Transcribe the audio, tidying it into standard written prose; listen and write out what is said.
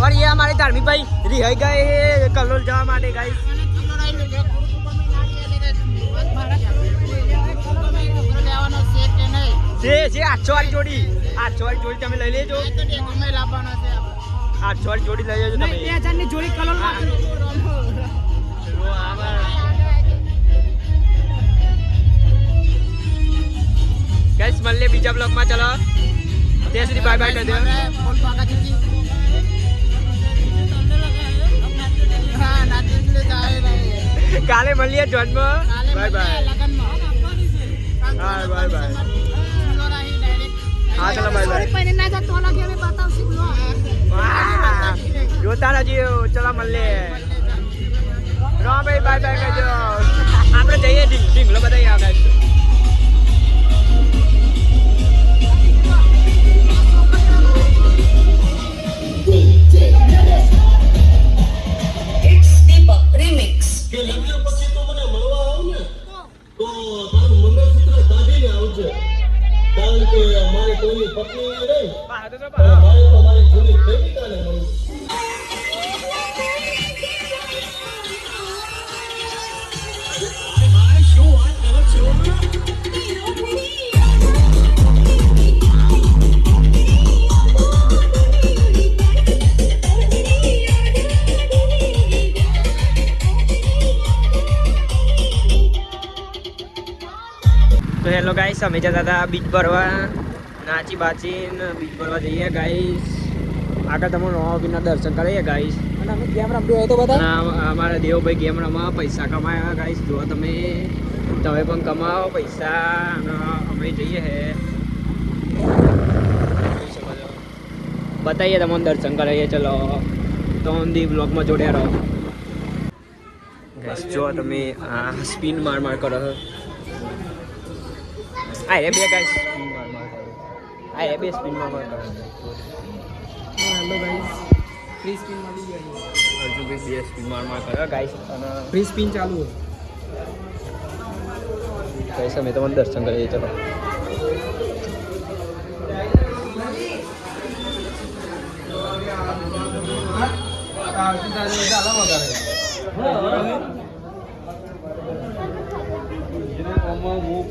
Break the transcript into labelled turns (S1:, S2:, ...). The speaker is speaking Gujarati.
S1: और ये हमारे धार्मिक भाई रिहाई गए कलोल जवा माटे गाइस से 800 वाली जोड़ी 800 वाली जोड़ी તમે લઈ લેજો 800 વાળી જોડી લઈ લેજો તમે 2000 ની જોડી કલોલ માં ગાઈસ મળીએ બીજા બ્લોગ માં ચલો ત્યાં સુધી બાય બાય કરી દો કાલે મળીએ જોન માં બાય બાય હા બાય બાય હા ચલો બાય બાય પહેલે ના જા તોલા કે મે બતાવસી બ્લોગ જોતા રહેજો ચલો મળીએ રો ભાઈ બાય બાય કરજો આપણે જઈએ ઢીંગલો બધા આવ ગાઈસ
S2: કે લગ્ન પછી તો મને મળવા આવ ને તો તારું મંગળસૂત્ર દાબીને આવજે કારણ કે મારી કોઈની પત્ની રહી મારે તો મારી જૂની પ્રેમિકાને મળી શું વાત કરો છો
S1: तो हेलो गाइस અમે જતા હતા બીચ ભરવા નાચી બાચીને બીચ ભરવા જઈએ ગાઈસ આગળ તમે નવાબીના દર્શન કરીએ ગાઈસ અને અમે ગેમ રમ્યો હોય તો બધા અમારા દેવભાઈ ગેમ રમવા પૈસા કમાયા ગાઈસ જો તમે પણ કમાવો પૈસા અને અમે જઈએ હે બતાવીએ તમને દર્શન કરીએ ચલો તો દી બ્લોગમાં જોડ્યા રહો ગાઈસ જો તમે આ સ્પિન માર કરો આય બે ગાઈસ સ્પિન માર આય બે સ્પિન માર હેલો ગાઈસ ફ્રી સ્પિન મળી ગઈ હજુ બે સ્પિન માર કરો ગાઈસ અને ફ્રી સ્પિન ચાલુ ગાઈસ અમે તમને દર્શન કરીએ ચલો
S2: હું